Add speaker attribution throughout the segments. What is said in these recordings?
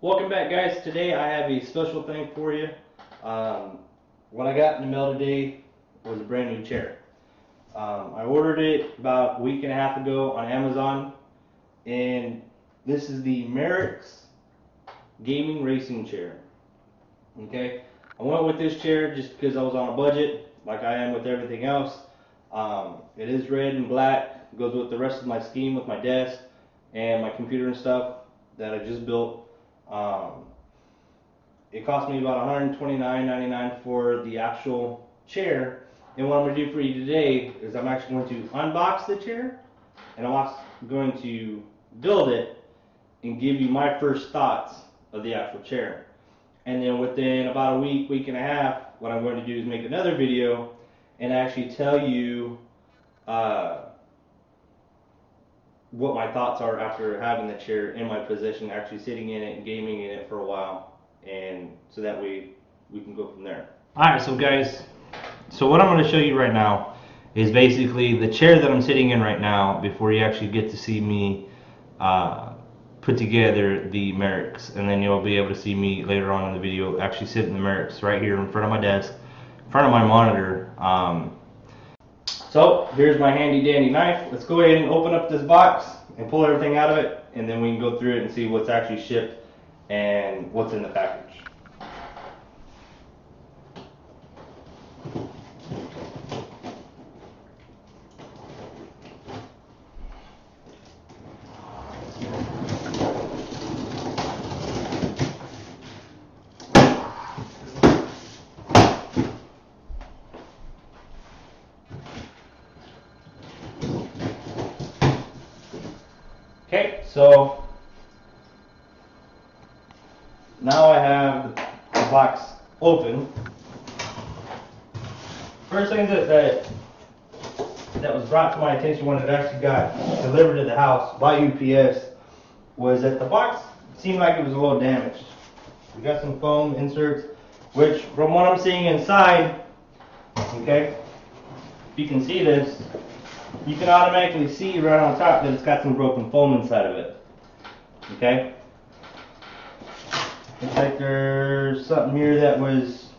Speaker 1: Welcome back, guys. Today I have a special thing for you. What I got in the mail today was a brand new chair. I ordered it about a week and a half ago on Amazon, and this is the Merax gaming racing chair. Okay, I went with this chair just because I was on a budget, like I am with everything else. It is red and black. It goes with the rest of my scheme with my desk and my computer and stuff that I just built. It cost me about $129.99 for the actual chair, and what I'm going to do for you today is I'm actually going to unbox the chair, and I'm also going to build it and give you my first thoughts of the actual chair. And then within about a week and a half, what I'm going to do is make another video and actually tell you what my thoughts are after having the chair in my possession, actually sitting in it and gaming in it for a while, and so that way we can go from there. Alright, so guys, so what I'm going to show you right now is basically the chair that I'm sitting in right now before you actually get to see me put together the Merax, and then you'll be able to see me later on in the video actually sit in the Merax right here in front of my desk, in front of my monitor. So here's my handy dandy knife. Let's go ahead and open up this box and pull everything out of it, and then we can go through it and see what's actually shipped and what's in the package. Okay, so now I have the box open. First thing that was brought to my attention when it actually got delivered to the house by UPS was that the box seemed like it was a little damaged. We got some foam inserts, which from what I'm seeing inside, okay, if you can see this, you can automatically see right on top that it's got some broken foam inside of it. Okay? Looks like there's something here that was,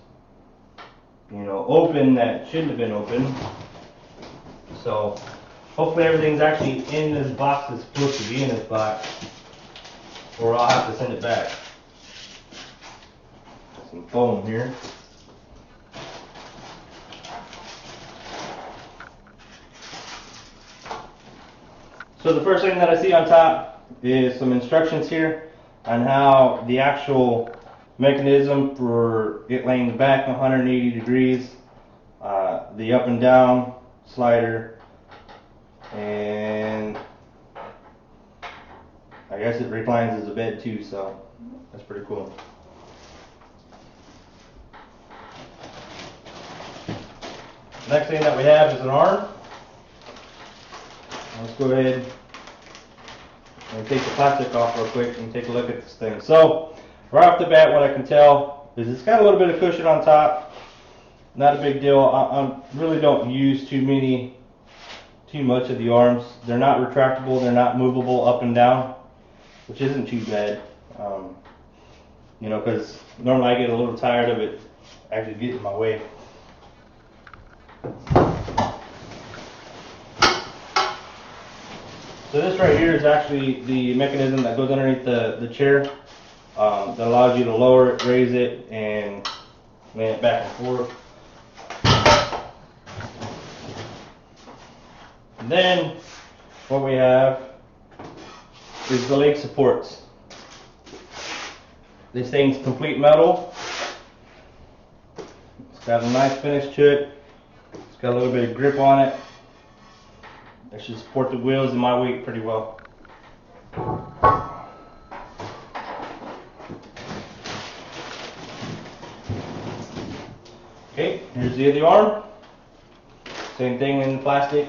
Speaker 1: open that shouldn't have been open. So, hopefully everything's actually in this box that's supposed to be in this box, or I'll have to send it back. Some foam here. So the first thing that I see on top is some instructions here on how the actual mechanism for it laying back 180 degrees, the up and down slider, and I guess it reclines as a bed too, so that's pretty cool. Next thing that we have is an arm. Let's go ahead and take the plastic off real quick and take a look at this thing. So, right off the bat, what I can tell is it's got a little bit of cushion on top. Not a big deal. I really don't use too much of the arms. They're not retractable. They're not movable up and down, which isn't too bad. Because normally I get a little tired of it actually getting in my way. So this right here is actually the mechanism that goes underneath the chair that allows you to lower it, raise it, and lay it back and forth. And then what we have is the leg supports. This thing's complete metal. It's got a nice finish to it. It's got a little bit of grip on it. That should support the wheels and my weight pretty well. Okay, here's the other arm. Same thing in plastic.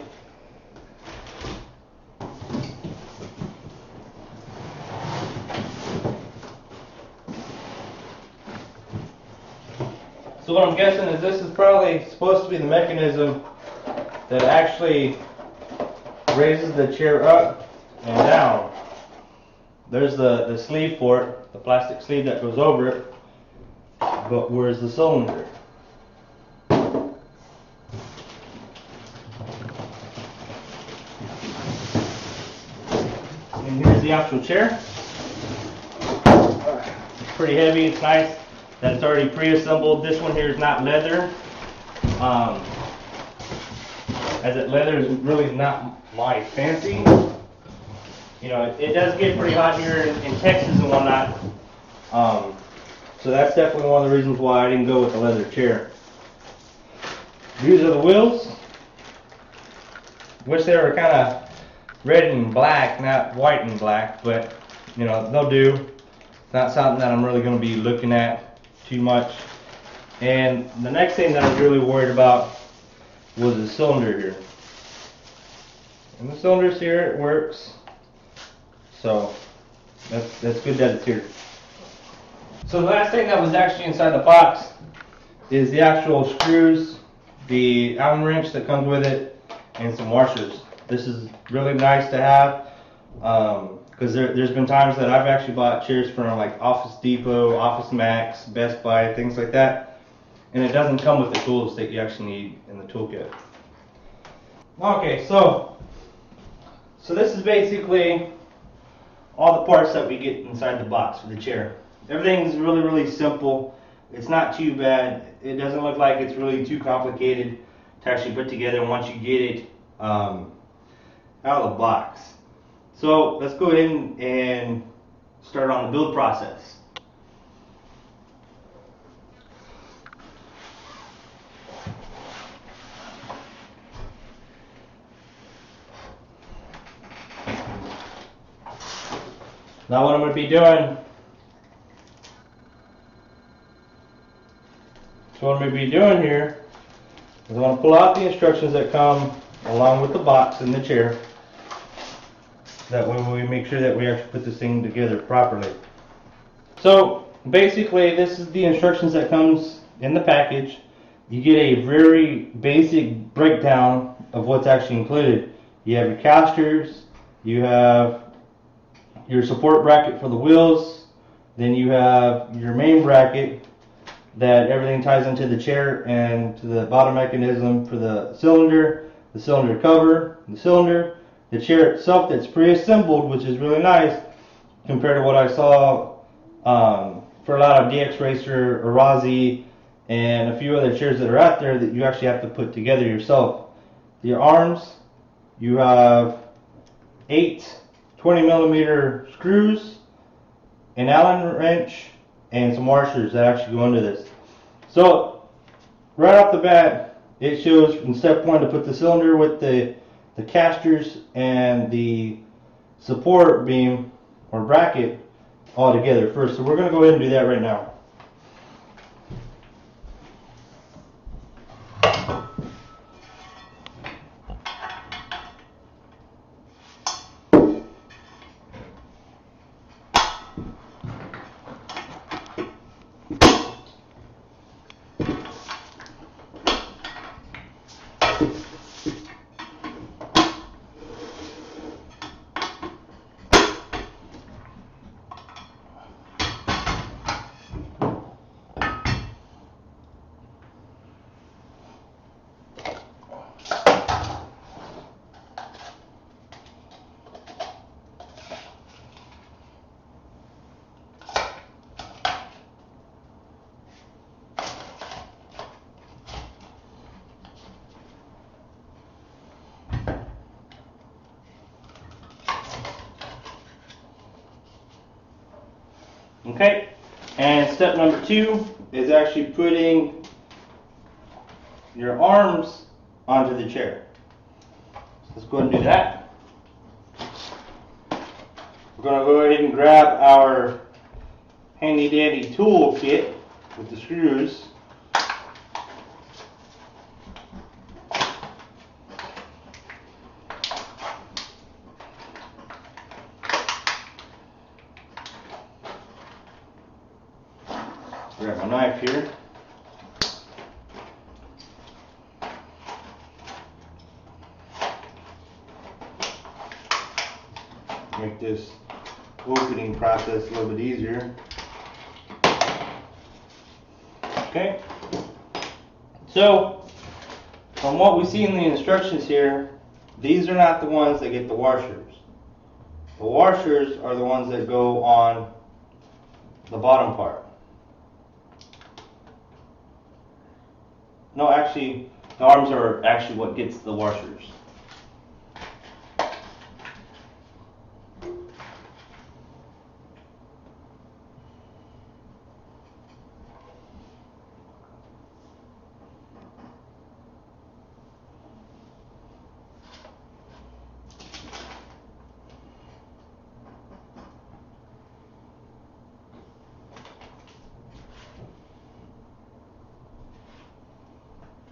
Speaker 1: So what I'm guessing is this is probably supposed to be the mechanism that actually raises the chair up and down. there's the sleeve for it, the plastic sleeve that goes over it, but where's the cylinder? And here's the actual chair. It's pretty heavy, it's nice that it's already pre-assembled. This one here is not leather. As it leather is really not my fancy. You know, it does get pretty hot here in Texas and whatnot. So that's definitely one of the reasons why I didn't go with the leather chair. These are the wheels. Wish they were kind of red and black, not white and black, but you know, they'll do. It's not something that I'm really going to be looking at too much. And the next thing that I was really worried about was the cylinder here. And the cylinder's here, it works. So that's good that it's here. So the last thing that was actually inside the box is the actual screws, the Allen wrench that comes with it, and some washers. This is really nice to have because there's been times that I've actually bought chairs from like Office Depot, Office Max, Best Buy, things like that, and it doesn't come with the tools that you actually need in the toolkit. Okay, so this is basically all the parts that we get inside the box for the chair. Everything's really simple. It's not too bad. It doesn't look like it's really too complicated to actually put together once you get it out of the box. So let's go ahead and start on the build process. Now what I'm going to be doing here is I'm going to pull out the instructions that come along with the box and the chair. That way we make sure that we actually put this thing together properly. So basically this is the instructions that comes in the package. You get a very basic breakdown of what's actually included. You have your casters, you have your support bracket for the wheels, then you have your main bracket that everything ties into the chair and to the bottom mechanism for the cylinder cover, the cylinder, the chair itself that's pre-assembled, which is really nice compared to what I saw for a lot of DX Racer, Arazi, and a few other chairs that are out there that you actually have to put together yourself. Your arms, you have 8 20mm screws, an Allen wrench, and some washers that actually go into this. So right off the bat, it shows in step 1 to put the cylinder with the casters and the support beam or bracket all together first. So we're going to go ahead and do that right now. Okay, and step number 2 is actually putting your arms onto the chair. So let's go ahead and do that. We're going to go ahead and grab our handy dandy tool kit with the screws. Grab my knife here. Make this opening process a little bit easier. Okay, so from what we see in the instructions here, these are not the ones that get the washers. The washers are the ones that go on the bottom part. No, actually, the arms are actually what gets the washers.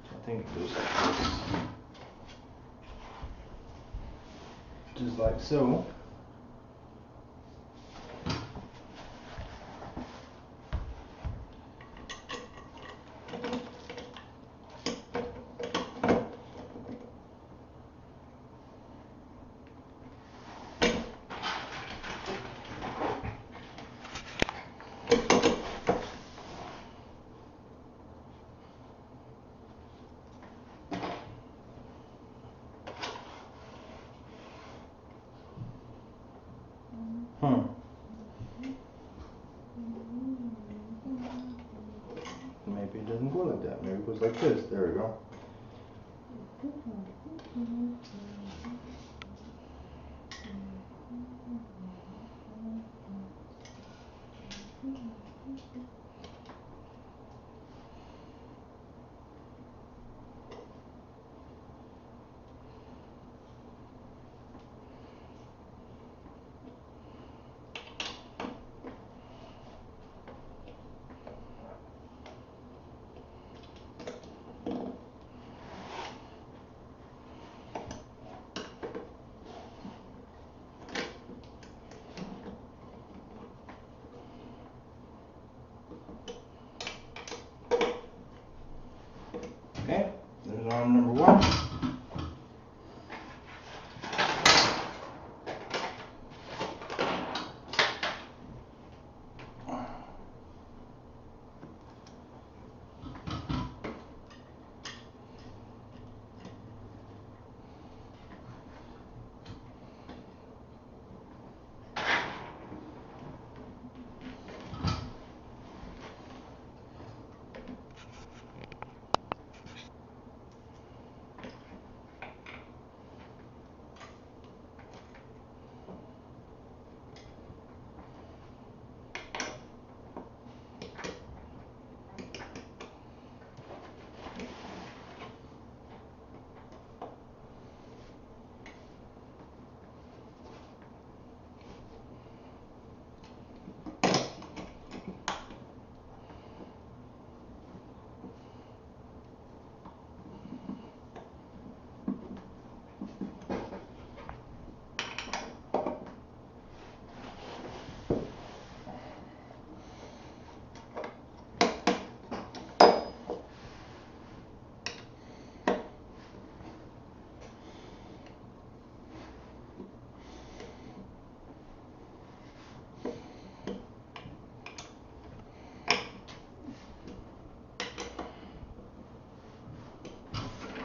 Speaker 1: I think it goes like this. Just like so. Maybe it doesn't go like that. Maybe it goes like this. There we go. Okay, there's arm number one.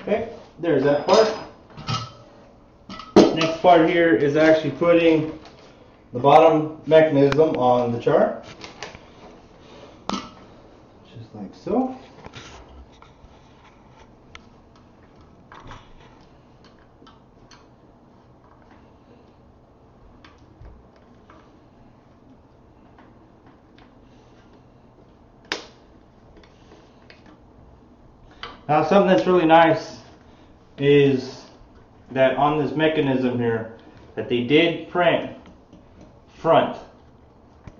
Speaker 1: Okay, there's that part. Next part here is actually putting the bottom mechanism on the chart. Just like so. Now something that's really nice is that on this mechanism here, that they did print front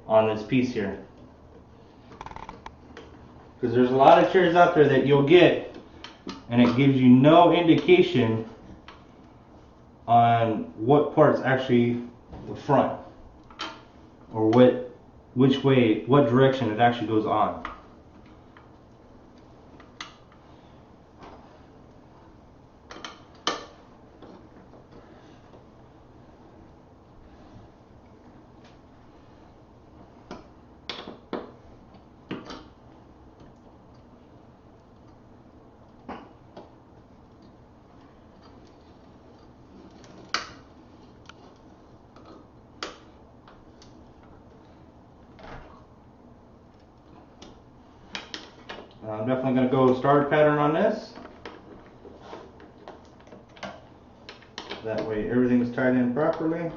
Speaker 1: on this piece here. Because there's a lot of chairs out there that you'll get and it gives you no indication on what part's actually the front or which way, what direction it actually goes on. I'm definitely going to go star pattern on this. That way everything's tied in properly.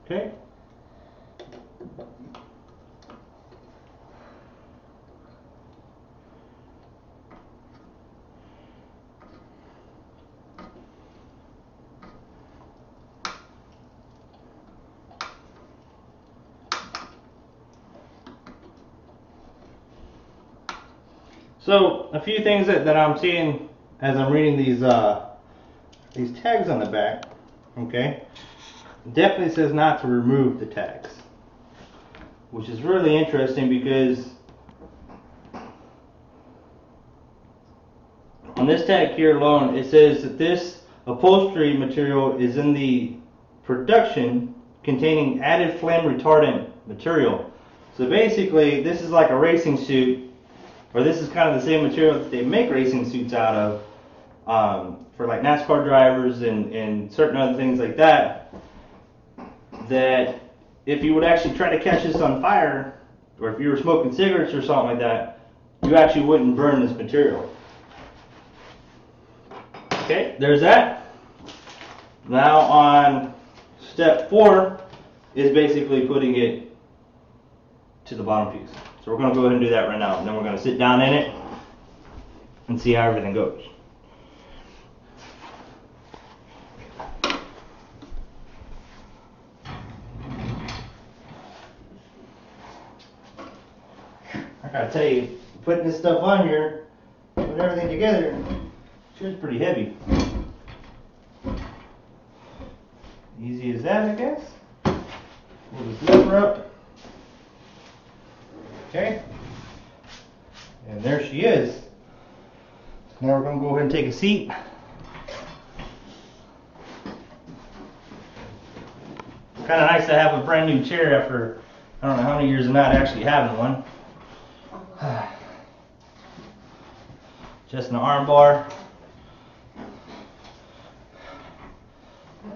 Speaker 1: Okay. So a few things that I'm seeing as I'm reading these tags on the back, okay, definitely says not to remove the tags, which is really interesting because on this tag here alone it says that this upholstery material is in the production containing added flame retardant material. So basically this is like a racing suit, or this is kind of the same material that they make racing suits out of for like NASCAR drivers and certain other things like that, that if you would actually try to catch this on fire, or if you were smoking cigarettes or something like that, you actually wouldn't burn this material. Okay, there's that. Now on step 4 is basically putting it to the bottom piece. So we're going to go ahead and do that right now, and then we're going to sit down in it and see how everything goes. I gotta tell you, putting this stuff on here, putting everything together, it's pretty heavy. Easy as that, I guess. Pull this lever up. Okay. And there she is. Now we're going to go ahead and take a seat. Kind of nice to have a brand new chair after I don't know how many years of not actually having one. Just an arm bar.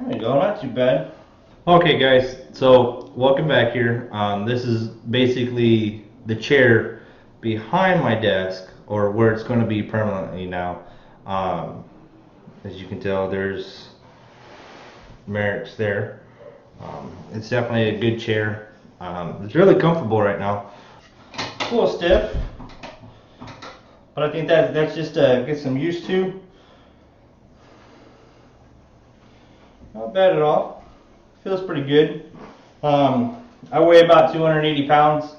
Speaker 1: There you go, not too bad. Okay guys, so welcome back here. This is basically the chair behind my desk, or where it's going to be permanently now. As you can tell, there's Merax there. It's definitely a good chair. It's really comfortable right now. It's a little stiff, but I think that's just to get some used to. Not bad at all. Feels pretty good. I weigh about 280 pounds.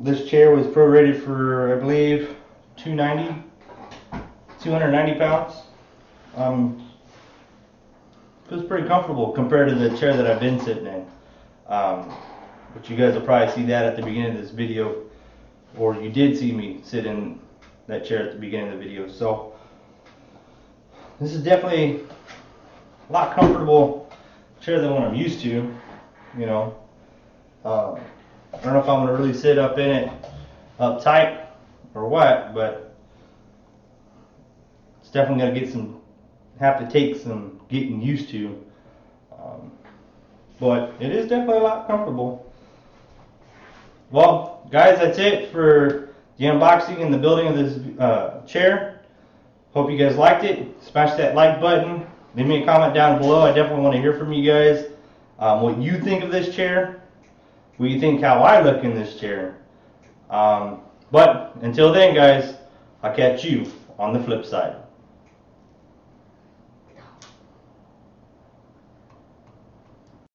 Speaker 1: This chair was prorated for, I believe, 290 pounds. Feels pretty comfortable compared to the chair that I've been sitting in. But you guys will probably see that at the beginning of this video, or you did see me sit in that chair at the beginning of the video. So this is definitely a lot comfortable chair than what I'm used to, you know. I don't know if I'm going to really sit up in it up tight or what, but it's definitely going to have to take some getting used to. But it is definitely a lot comfortable. Well, guys, that's it for the unboxing and the building of this chair. Hope you guys liked it. Smash that like button. Leave me a comment down below. I definitely want to hear from you guys. What you think of this chair. What you think how I look in this chair. But until then, guys, I'll catch you on the flip side.